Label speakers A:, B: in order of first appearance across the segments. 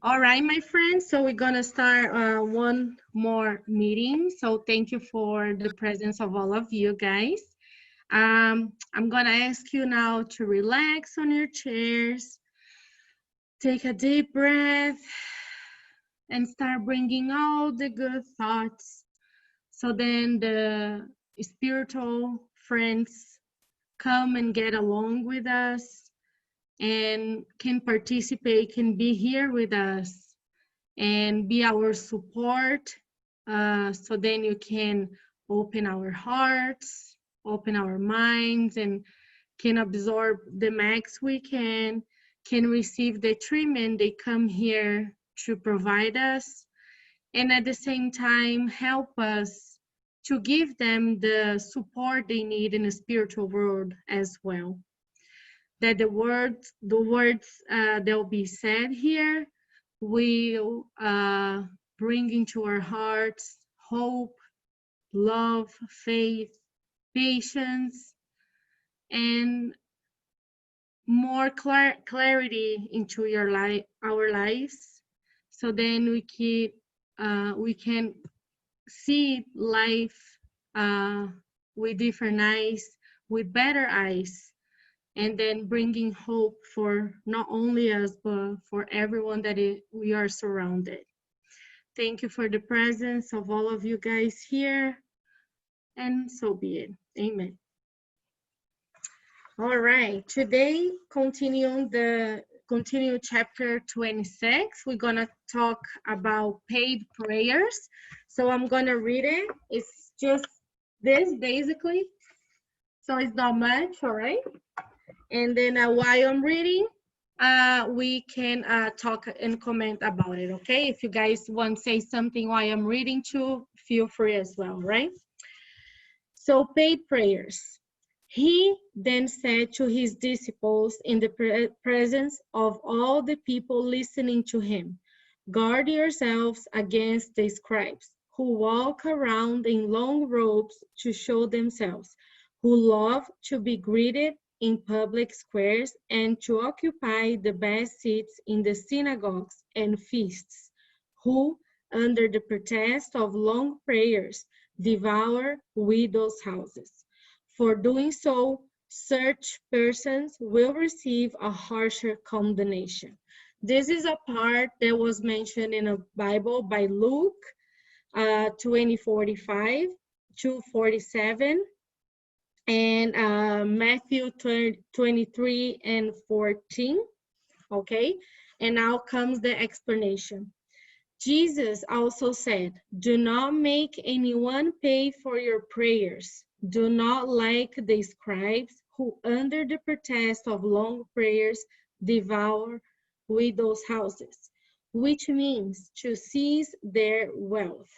A: All right, my friends, so we're gonna start one more meeting. So thank you for the presence of all of you guys. I'm gonna ask you now to relax on your chairs, take a deep breath, and start bringing all the good thoughts. So then the spiritual friends come and get along with us and can participate, can be here with us and be our support. So then you can open our hearts, open our minds, and can absorb the max we can receive the treatment they come here to provide us, and at the same time help us to give them the support they need in the spiritual world as well. That the words that will be said here will bring into our hearts hope, love, faith, patience, and more clarity into our lives. So then we can see life with different eyes, with better eyes, and then bringing hope for not only us, but for everyone that we are surrounded. Thank you for the presence of all of you guys here, and so be it. Amen. All right, today, continue chapter 26. We're gonna talk about paid prayers. So I'm gonna read it. It's just this basically. So it's not much, all right? And then while I'm reading, we can talk and comment about it, okay? If you guys want to say something while I'm reading too, feel free as well, right? So paid prayers. He then said to his disciples in the presence of all the people listening to him, guard yourselves against the scribes who walk around in long robes to show themselves, who love to be greeted in public squares and to occupy the best seats in the synagogues and feasts, who, under the pretext of long prayers, devour widows' houses. For doing so, such persons will receive a harsher condemnation. This is a part that was mentioned in a Bible by Luke 20:45 to 47, and Matthew 23 and 14, okay? And now comes the explanation. Jesus also said, do not make anyone pay for your prayers. Do not like the scribes who, under the pretext of long prayers, devour widows' houses, which means to seize their wealth.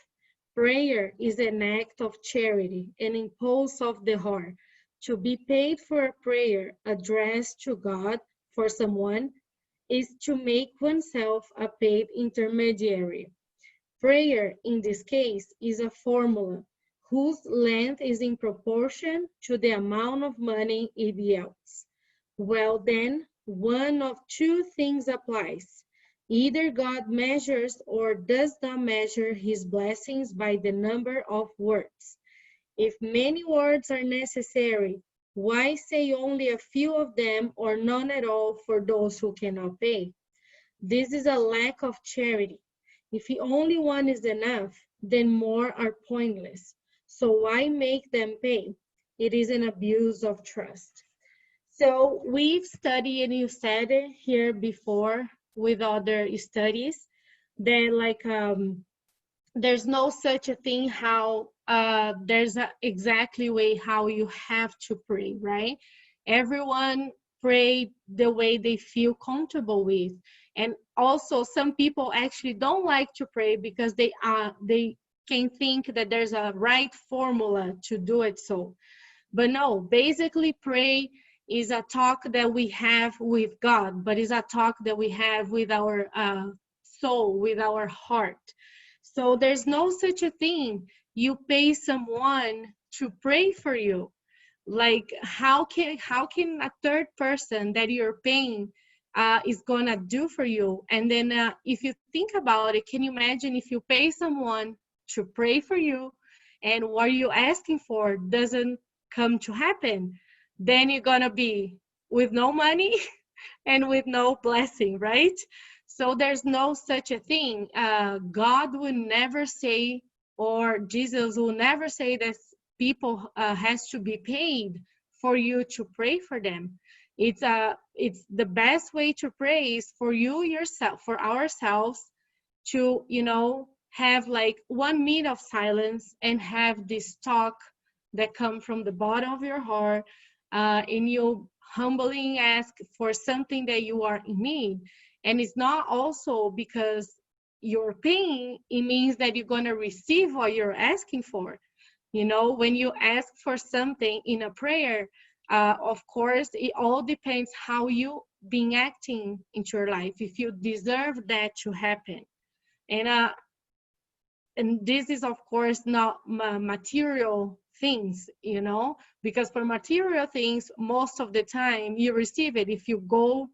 A: Prayer is an act of charity, an impulse of the heart. To be paid for a prayer addressed to God for someone is to make oneself a paid intermediary. Prayer, in this case, is a formula whose length is in proportion to the amount of money it yields. Well then, one of two things applies. Either God measures or does not measure his blessings by the number of words. If many words are necessary, why say only a few of them or none at all for those who cannot pay? This is a lack of charity. If only one is enough, then more are pointless. So why make them pay? It is an abuse of trust. So we've studied, and you said it here before with other studies, that there's no such a thing how there's an exactly way how you have to pray, right? Everyone pray the way they feel comfortable with. And also some people actually don't like to pray because they can think that there's a right formula to do it so. But no, basically pray is a talk that we have with God, but it's a talk that we have with our soul, with our heart. So there's no such a thing. You pay someone to pray for you. Like how can a third person that you're paying is gonna do for you. And then if you think about it, can you imagine if you pay someone to pray for you and what you're asking for doesn't come to happen? Then you're gonna be with no money and with no blessing, right? So there's no such a thing. God will never say, or Jesus will never say that people has to be paid for you to pray for them. It's the best way to pray is for you yourself, for ourselves, to have like 1 minute of silence and have this talk that come from the bottom of your heart, and you humbly ask for something that you are in need. And it's not also because you're paying, it means that you're going to receive what you're asking for. When you ask for something in a prayer, of course, it all depends how you been acting into your life, if you deserve that to happen. And this is, of course, not material things, because for material things, most of the time you receive it if you go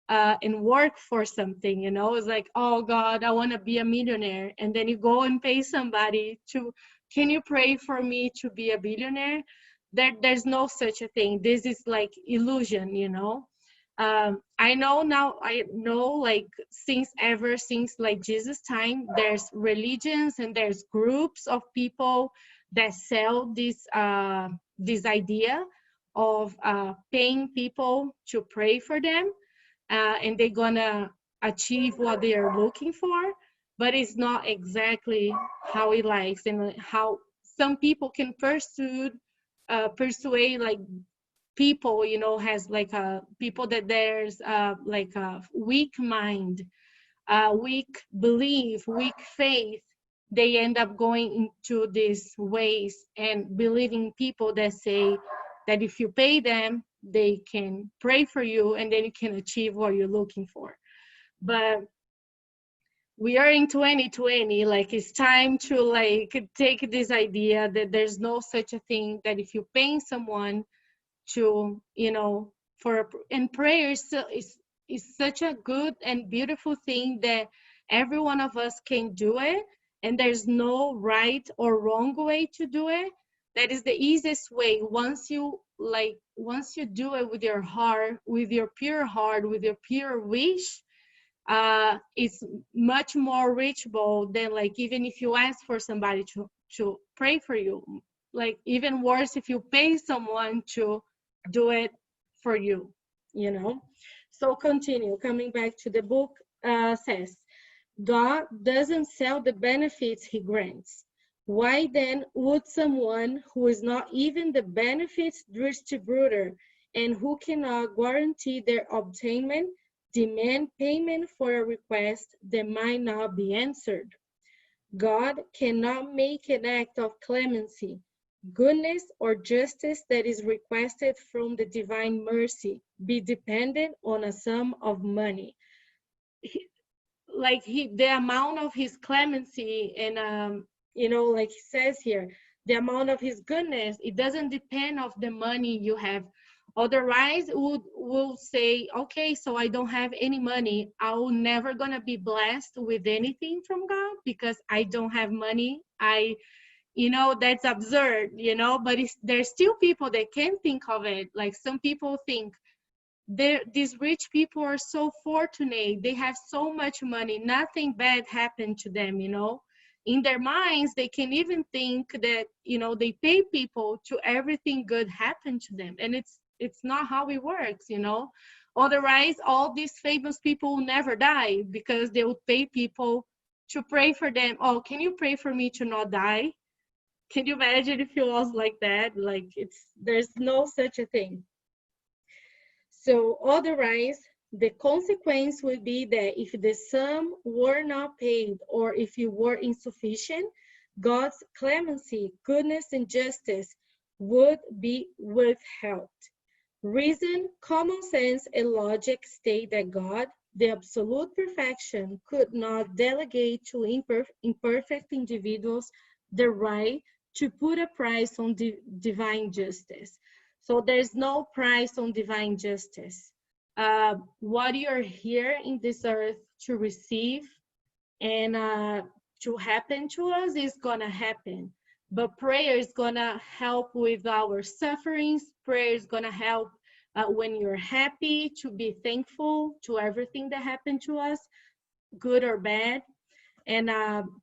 A: and work for something. It's like, oh God, I want to be a millionaire, and then you go and pay somebody to, can you pray for me to be a billionaire? There's no such a thing. This is like illusion. I know like since like Jesus time, there's religions and there's groups of people that sell this idea of paying people to pray for them, and they're gonna achieve what they are looking for. But it's not exactly how it likes, and how some people can persuade like people, has like people that there's like a weak mind, weak belief, weak faith. They end up going into these ways and believing people that say that if you pay them, they can pray for you and then you can achieve what you're looking for. But we are in 2020, like it's time to like take this idea that there's no such a thing, that if you're paying someone to, and prayer is such a good and beautiful thing that every one of us can do it, and there's no right or wrong way to do it. That is the easiest way. Once you do it with your heart, with your pure heart, with your pure wish, it's much more reachable than like even if you ask for somebody to pray for you. Like even worse if you pay someone to do it for you. So continue, coming back to the book, says, God doesn't sell the benefits he grants. Why then would someone who is not even the benefits distributor and who cannot guarantee their obtainment demand payment for a request that might not be answered? God cannot make an act of clemency, goodness, or justice that is requested from the divine mercy be dependent on a sum of money. The amount of his clemency and like he says here, the amount of his goodness, it doesn't depend of the money you have. Otherwise we'll say, okay, so I don't have any money, I'm never gonna be blessed with anything from God because I don't have money. That's absurd, but there's still people that can think of it. Like some people think these rich people are so fortunate, they have so much money, nothing bad happened to them. In their minds they can even think that they pay people to everything good happen to them, and it's not how it works. Otherwise all these famous people will never die because they would pay people to pray for them. Oh, can you pray for me to not die? Can you imagine if it was like that? Like there's no such a thing. So otherwise, the consequence would be that if the sum were not paid or if it were insufficient, God's clemency, goodness, and justice would be withheld. Reason, common sense, and logic state that God, the absolute perfection, could not delegate to imperfect individuals the right to put a price on divine justice. So there's no price on divine justice. what you're here in this earth to receive and to happen to us is gonna happen. But prayer is gonna help with our sufferings. Prayer is gonna help when you're happy, to be thankful to everything that happened to us, good or bad. And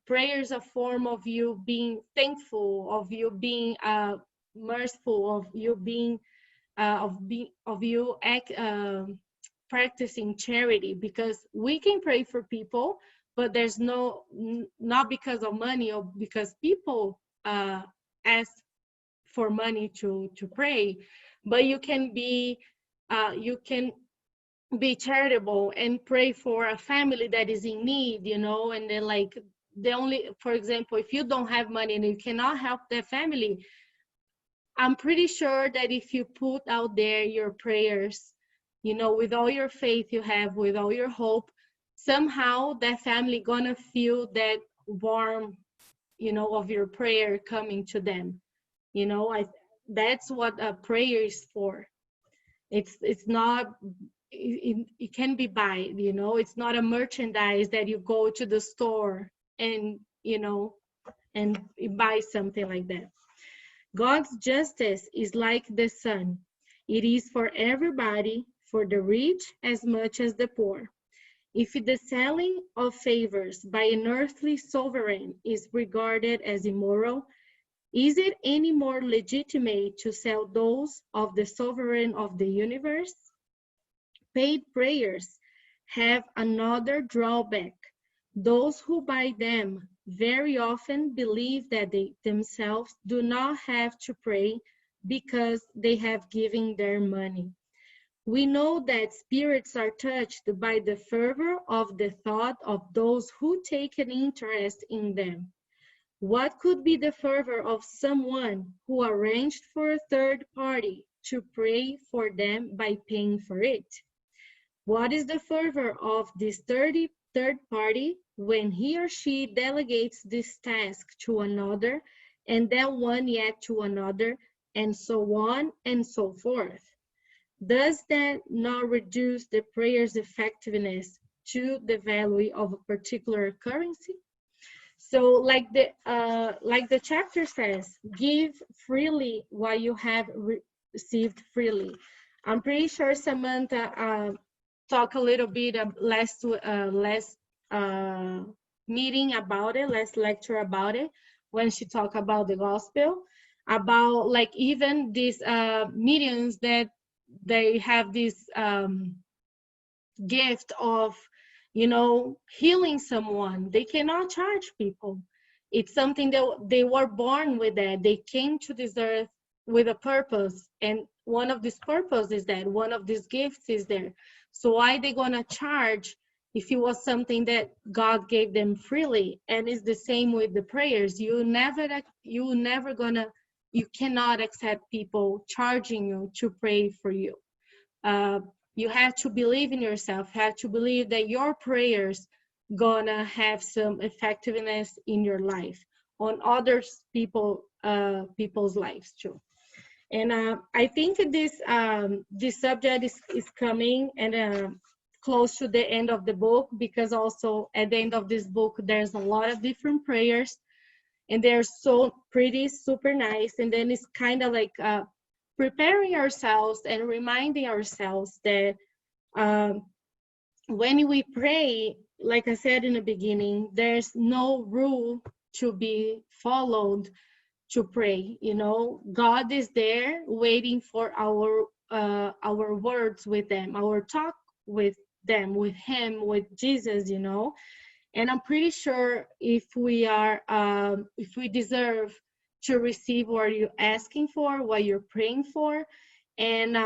A: prayer is a form of you being thankful, of you being merciful, of you being practicing charity, because we can pray for people, but there's not because of money or because people ask for money to pray, but you can be charitable and pray for a family that is in need, and then like for example, if you don't have money and you cannot help that family, I'm pretty sure that if you put out there your prayers, with all your faith you have, with all your hope, somehow that family gonna feel that warm, of your prayer coming to them. That's what a prayer is for. It's not, it can be buy, it's not a merchandise that you go to the store and, and buy something like that. God's justice is like the sun. It is for everybody, for the rich as much as the poor. If the selling of favors by an earthly sovereign is regarded as immoral, is it any more legitimate to sell those of the sovereign of the universe? Paid prayers have another drawback. Those who buy them very often believe that they themselves do not have to pray because they have given their money. We know that spirits are touched by the fervor of the thought of those who take an interest in them. What could be the fervor of someone who arranged for a third party to pray for them by paying for it? What is the fervor of this third party when he or she delegates this task to another, and then one yet to another, and so on and so forth? Does that not reduce the prayer's effectiveness to the value of a particular currency? So like the chapter says, give freely what you have received freely. I'm pretty sure Samantha talked a little bit of last meeting about it, last lecture about it, when she talked about the gospel, about like even these mediums that they have this gift of, healing someone. They cannot charge people. It's something that they were born with, that they came to this earth with a purpose, and one of these purposes is that one of these gifts is there. So why they gonna charge if it was something that God gave them freely? And it's the same with the prayers. You cannot accept people charging you to pray for you. You have to believe in yourself, have to believe that your prayers gonna have some effectiveness in your life, on others people's lives too. And I think this subject is coming and close to the end of the book, because also at the end of this book there's a lot of different prayers, and they're so pretty, super nice. And then it's kind of like preparing ourselves and reminding ourselves that when we pray, like I said in the beginning, there's no rule to be followed to pray. God is there waiting for our words with them, our talk with them, with him, with Jesus. And I'm pretty sure if we deserve to receive what you're asking for, what you're praying for, and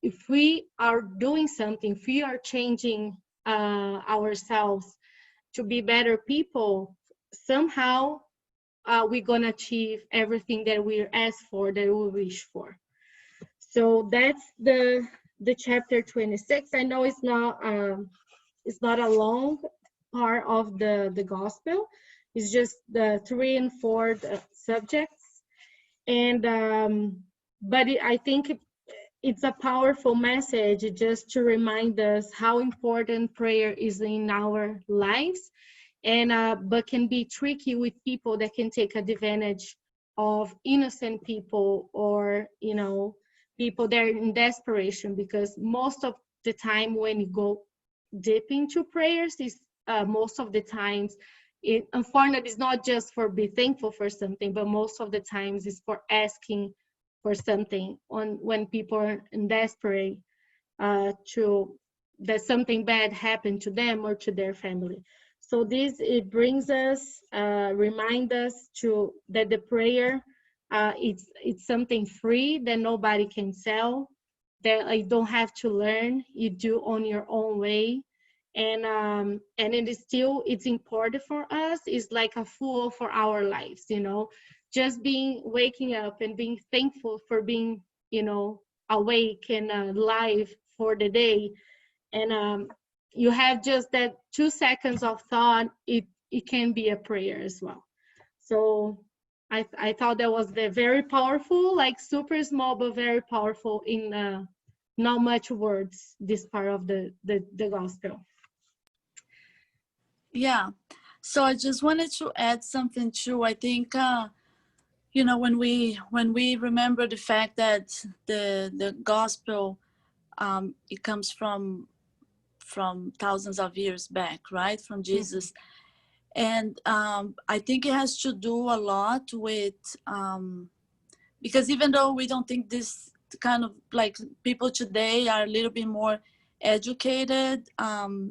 A: if we are doing something, if we are changing ourselves to be better people, somehow we're gonna achieve everything that we ask for, that we wish for. So that's the chapter 26. I know it's not a long part of the gospel. It's just the 3 and 4 subjects, and but I think it's a powerful message just to remind us how important prayer is in our lives, and but can be tricky with people that can take advantage of innocent people, or people that are in desperation, because most of the time when you go deep into prayers is most of the times it unfortunately is not just for be thankful for something, but most of the times is for asking for something on when people are in desperate to that something bad happened to them or to their family. So this it brings us remind us to that the prayer it's something free that nobody can sell, that you don't have to learn, you do on your own way. And it is still it's important for us, it's like a fuel for our lives, just being waking up and being thankful for being awake and alive for the day. And you have just that 2 seconds of thought, it can be a prayer as well. So I thought that was very powerful, like super small but very powerful in not much words, this part of the gospel.
B: Yeah. So I just wanted to add something too. I think when we remember the fact that the gospel it comes from thousands of years back, right, from Jesus. And I think it has to do a lot with because even though we don't think this kind of like people today are a little bit more educated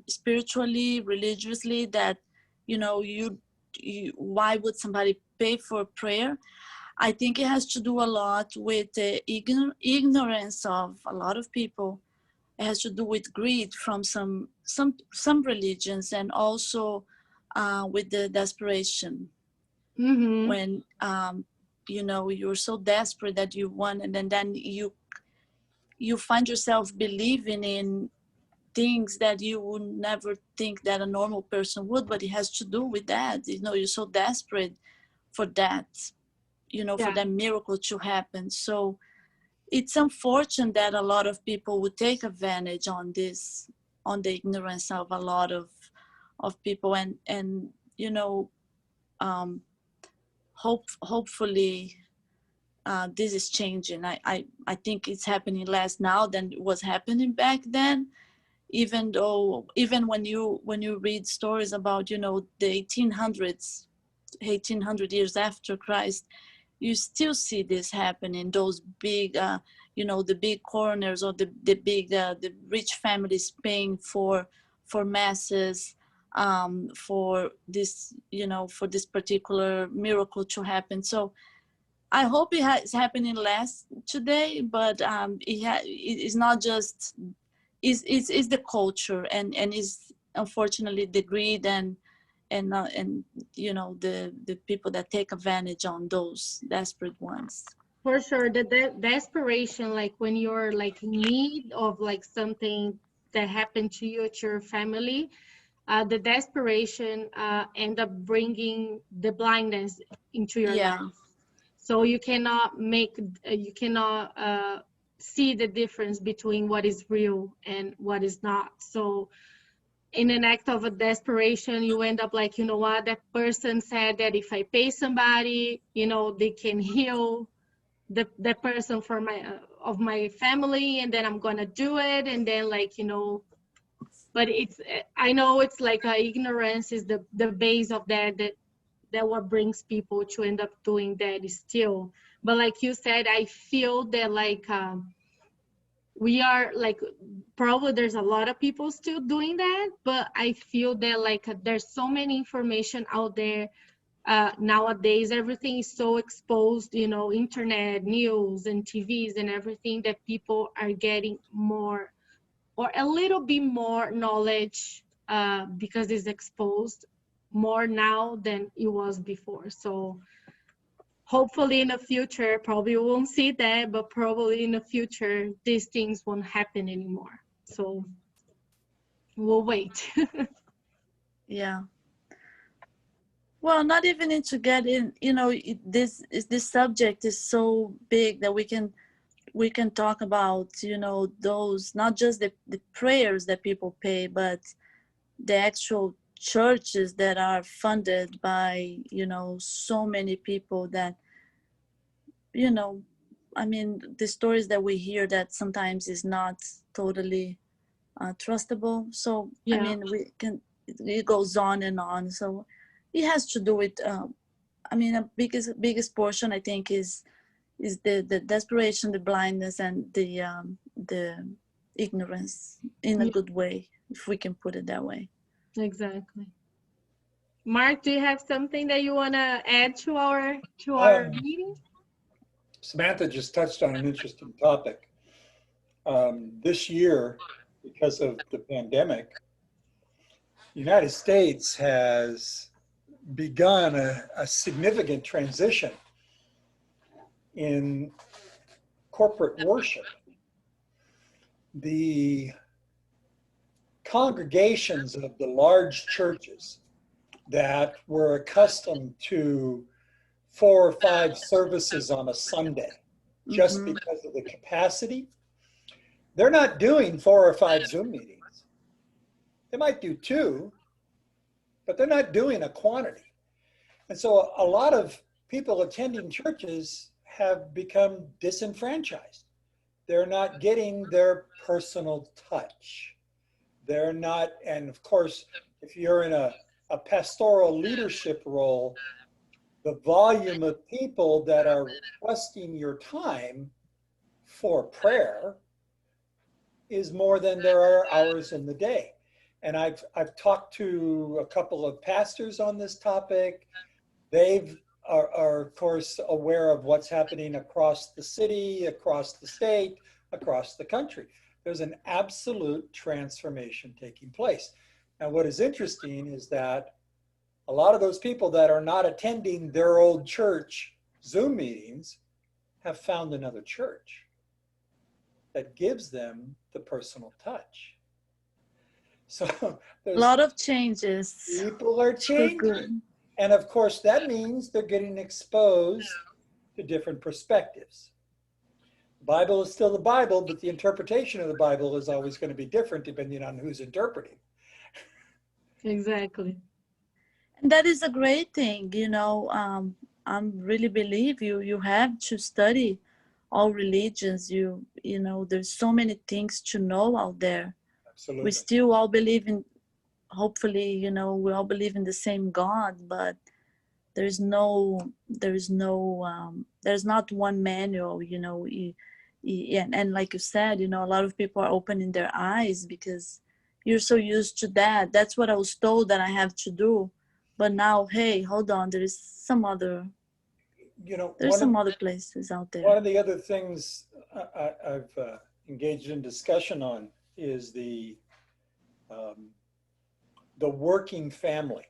B: spiritually, religiously, that you why would somebody pay for prayer? I think it has to do a lot with the ignorance of a lot of people. It has to do with greed from some religions, and also with the desperation. When you're so desperate that you want, and then you find yourself believing in things that you would never think that a normal person would, but it has to do with that. You're so desperate for that, for that miracle to happen. So it's unfortunate that a lot of people would take advantage on this, on the ignorance of a lot of people, and hopefully this is changing. I think it's happening less now than it was happening back then. Even when you read stories about the 1800s, 1800 years after Christ, you still see this happening. Those big the big coroners, or the big the rich families paying for masses for this for this particular miracle to happen. So I hope it's happening less today, but it's not just is the culture, and is unfortunately the greed, and the people that take advantage on those desperate ones.
A: For sure, the desperation, like when you're like in need of like something that happened to you, to your family, the desperation end up bringing the blindness into your
B: Yeah.
A: life. So you cannot see the difference between what is real and what is not. So in an act of a desperation, you end up like, what, that person said that if I pay somebody, they can heal the person for of my family, and then I'm gonna do it, and then like but it's I know it's like ignorance is the base of that what brings people to end up doing that still. But like you said, I feel that like we are like, probably there's a lot of people still doing that, but I feel that like there's so many information out there nowadays. Everything is so exposed, internet, news, and TVs and everything, that people are getting more or a little bit more knowledge because it's exposed more now than it was before. So hopefully in the future, probably we won't see that, but probably in the future, these things won't happen anymore. So we'll wait.
B: Yeah. Well, not even into getting, this subject is so big that we can we can talk about, you know, those, not just the prayers that people pay, but the actual churches that are funded by, you know, so many people that, you know, I mean, the stories that we hear that sometimes is not totally trustable. So, I
A: Yeah,
B: mean, it goes on and on. So it has to do with, I mean, a biggest portion, I think, is the desperation, the blindness, and the ignorance in a
A: yeah,
B: good way, if we can put it that way.
A: exactly. Mark, do you have something that you want to add to our
C: Um,
A: meeting?
C: Samantha just touched on an interesting topic. This year, because of the pandemic, the United States has begun a significant transition in corporate worship. The congregations of the large churches that were accustomed to 4 or 5 services on a Sunday just
B: Mm-hmm.
C: because of the capacity, they're not doing 4 or 5 Zoom meetings. They might do 2, but they're not doing a quantity. And so a lot of people attending churches have become disenfranchised. They're not getting their personal touch. They're not, and of course, if you're in a pastoral leadership role, the volume of people that are requesting your time for prayer is more than there are hours in the day. And I've talked to a couple of pastors on this topic. They've are of course aware of what's happening across the city, across the state, across the country. There's an absolute transformation taking place. Now, what is interesting is that a lot of those people that are not attending their old church Zoom meetings have found another church that gives them the personal touch. So
B: A
C: there's
B: lot of changes
C: people are
B: for
C: changing.
B: good.
C: And of course, that means they're getting exposed to different perspectives. The Bible is still the Bible, but the interpretation of the Bible is always going to be different depending on who's interpreting.
A: Exactly.
B: And that is a great thing, you know. I really believe you have to study all religions. You know, there's so many things to know out there. We
C: Absolutely.
B: still all believe in, hopefully, you know, we all believe in the same God, but there's not one manual, you know. And like you said, you know, a lot of people are opening their eyes because you're so used to that. That's what I was told that I have to do. But now, hey, hold on,
C: You know,
B: there's some other places out
C: one
B: there.
C: of the other things I've engaged in discussion on is um, the working family.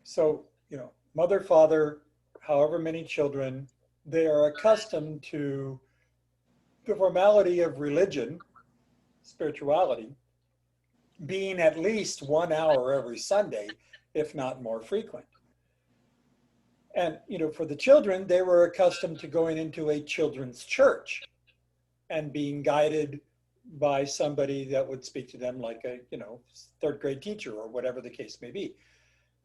C: So, you know, mother, father, however many children, they are accustomed to the formality of religion, spirituality, being at least 1 hour every Sunday, if not more frequent. And, you know, for the children, they were accustomed to going into a children's church and being guided by somebody that would speak to them like a, you know, 3rd grade teacher or whatever the case may be.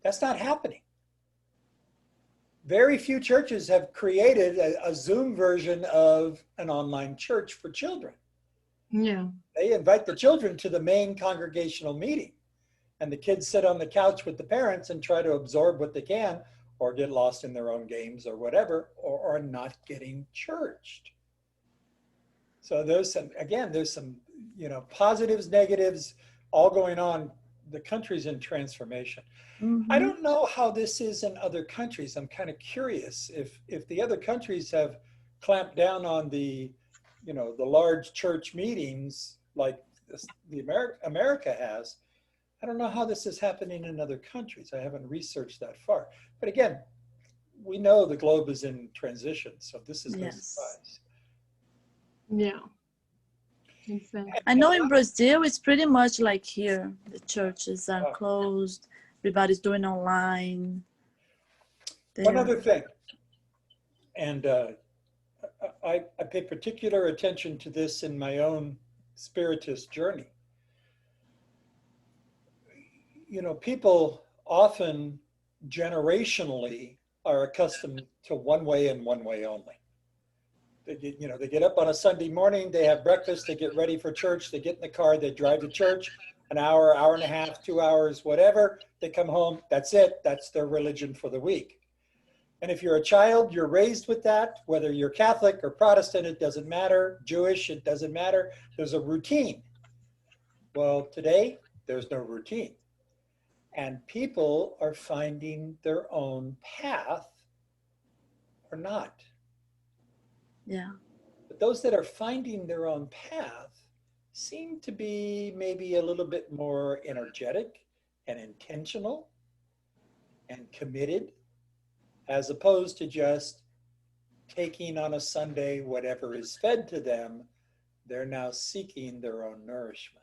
C: That's not happening. Very few churches have created a Zoom version of an online church for children.
A: Yeah.
C: They invite the children to the main congregational meeting, and the kids sit on the couch with the parents and try to absorb what they can, or get lost in their own games or whatever, or are not getting churched. So there's some, you know, positives, negatives, all going on. The country's in transformation. I
B: Mm-hmm.
C: don't know how this is in other countries. I'm kind of curious if the other countries have clamped down on the, you know, the large church meetings like America has. I don't know how this is happening in other countries. I haven't researched that far. But again, we know the globe is in transition, so this is no
B: Yes.
C: surprise.
A: Yeah. Exactly.
B: I know in Brazil it's pretty much like here. The churches are
C: Uh,
B: closed. Everybody's doing online.
C: One
B: There.
C: other thing, and I pay particular attention to this in my own spiritist journey. You know, people often generationally are accustomed to one way and one way only. They get up on a Sunday morning, they have breakfast, they get ready for church, they get in the car, they drive to church, an hour, hour and a half, 2 hours, whatever. They come home, that's it. That's their religion for the week. And if you're a child, you're raised with that, whether you're Catholic or Protestant, it doesn't matter. Jewish, it doesn't matter. There's a routine. Well, today, there's no routine. And people are finding their own path or not.
B: Yeah.
C: But those that are finding their own path seem to be maybe a little bit more energetic and intentional and committed, as opposed to just taking on a Sunday whatever is fed to them. They're now seeking their own nourishment.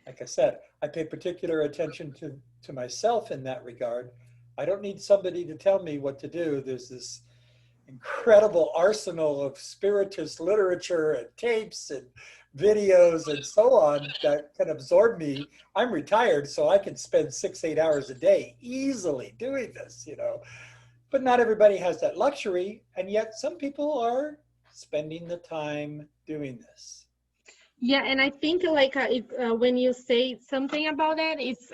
C: Like I said, I pay particular attention to myself in that regard. I don't need somebody to tell me what to do. There's this incredible arsenal of spiritist literature and tapes and videos and so on that can absorb me. I'm retired, so I can spend 6-8 hours a day easily doing this, you know. But not everybody has that luxury, and yet some people are spending the time doing this.
A: Yeah, and I think like when you say something about that, it's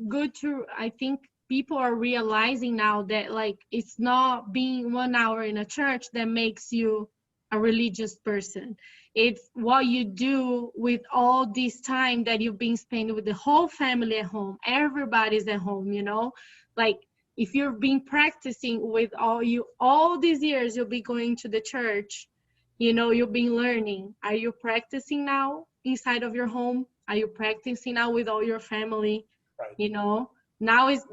A: good to, I think people are realizing now that like it's not being 1 hour in a church that makes you a religious person. It's what you do with all this time that you've been spending with the whole family at home. Everybody's at home, you know, like if you've been practicing with all these years, you'll be going to the church. You know, you've been learning. Are you practicing now inside of your home? Are you practicing now with all your family?
C: Right.
A: You know, now is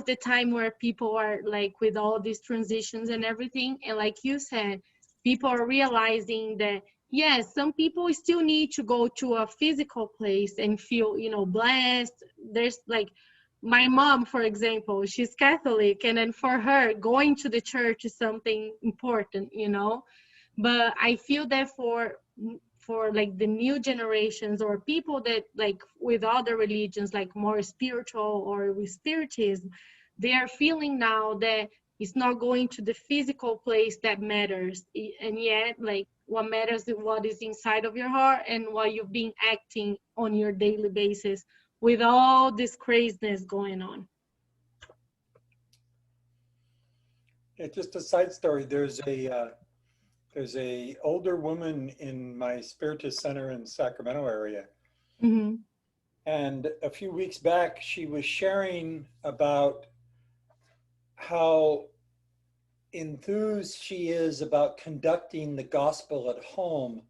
A: the time where people are like with all these transitions and everything. And like you said, people are realizing that yes, some people still need to go to a physical place and feel, you know, blessed. There's like my mom, for example, she's Catholic, and then for her, going to the church is something important, you know. But I feel that for like the new generations or people that like with other religions, like more spiritual or with spiritism, they are feeling now that it's not going to the physical place that matters. And yet like what matters is what is inside of your heart and what you've been acting on your daily basis with all this craziness going on.
C: Yeah, just a side story. There's a older woman in my Spiritist Center in Sacramento area.
A: Mm-hmm.
C: And a few weeks back, she was sharing about how enthused she is about conducting the gospel at home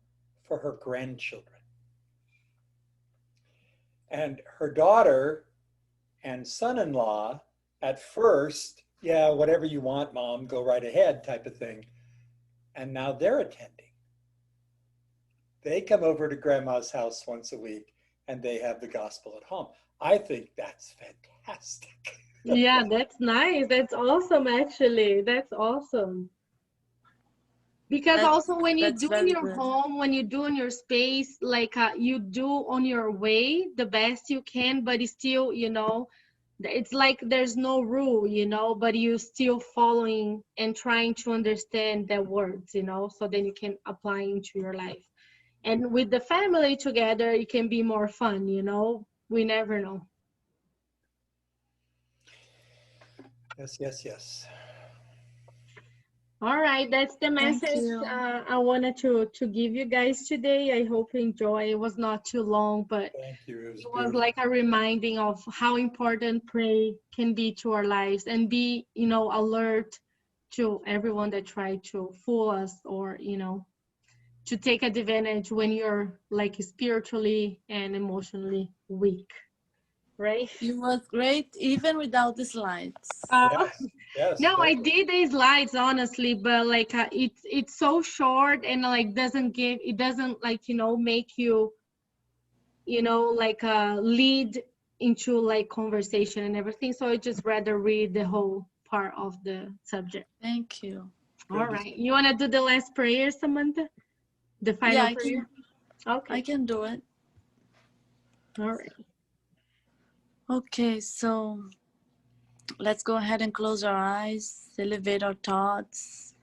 C: for her grandchildren. And her daughter and son-in-law, at first, yeah, whatever you want, Mom, go right ahead type of thing. And now they're attending. They come over to grandma's house once a week and they have the gospel at home. I think that's fantastic.
A: Yeah, that's nice. That's awesome, actually. That's awesome. Because also when you
B: That's
A: do in
B: very
A: your
B: good.
A: home, when you do in your space, like you do on your way the best you can, but it's still, you know, it's like there's no rule, you know, but you still following and trying to understand the words, you know, so then you can apply into your life. And with the family together, it can be more fun, you know. We never know.
C: Yes, yes, yes.
A: All right, that's the
B: Thank
A: message
B: you.
A: I wanted to give you guys today. I hope you enjoy. It was not too long, but
C: Thank you. It was
A: it was
C: beautiful.
A: like a reminding of how important pray can be to our lives and be, you know, alert to everyone that try to fool us or, you know, to take advantage when you're like spiritually and emotionally weak, right?
B: It was great, even without the slides.
A: Uh,
C: Yes, yes,
A: No, I
C: totally.
A: did the slides honestly, but like it's so short and like doesn't like, you know, make you, you know, like lead into like conversation and everything. So I just rather read the whole part of the subject.
B: Thank you.
A: All right. You want to do the last prayer, Samantha? The final
B: Yeah,
A: prayer? Okay.
B: I can do it.
A: All right.
B: Okay, so let's go ahead and close our eyes, elevate our thoughts.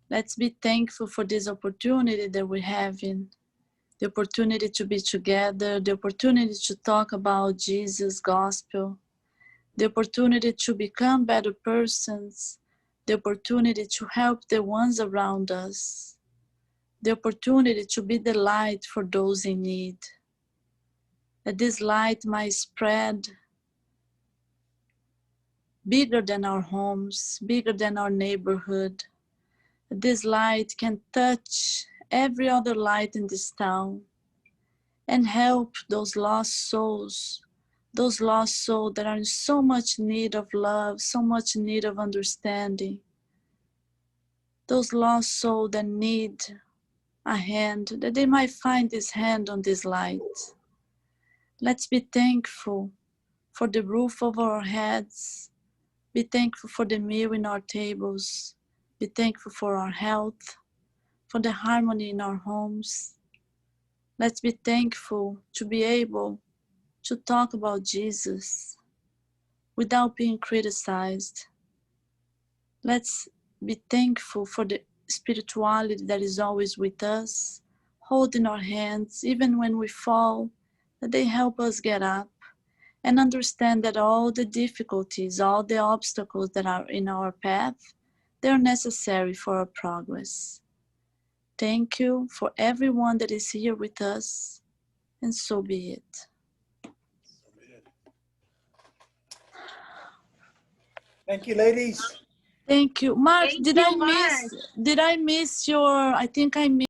B: Let's be thankful for this opportunity that we're having, the opportunity to be together, the opportunity to talk about Jesus' gospel, the opportunity to become better persons, the opportunity to help the ones around us, the opportunity to be the light for those in need. That this light might spread bigger than our homes, bigger than our neighborhood. This light can touch every other light in this town and help those lost souls that are in so much need of love, so much need of understanding. Those lost souls that need a hand, that they might find this hand on this light. Let's be thankful for the roof over our heads. Be thankful for the meal in our tables. Be thankful for our health, for the harmony in our homes. Let's be thankful to be able to talk about Jesus without being criticized. Let's be thankful for the spirituality that is always with us, holding our hands even when we fall, that they help us get up and understand that all the difficulties, all the obstacles that are in our path, they're necessary for our progress. Thank you for everyone that is here with us, and so be it.
C: Thank you, ladies.
B: Thank you. Mark,
A: Thank
B: did
A: you,
B: I miss
A: Mark.
B: your, I think I missed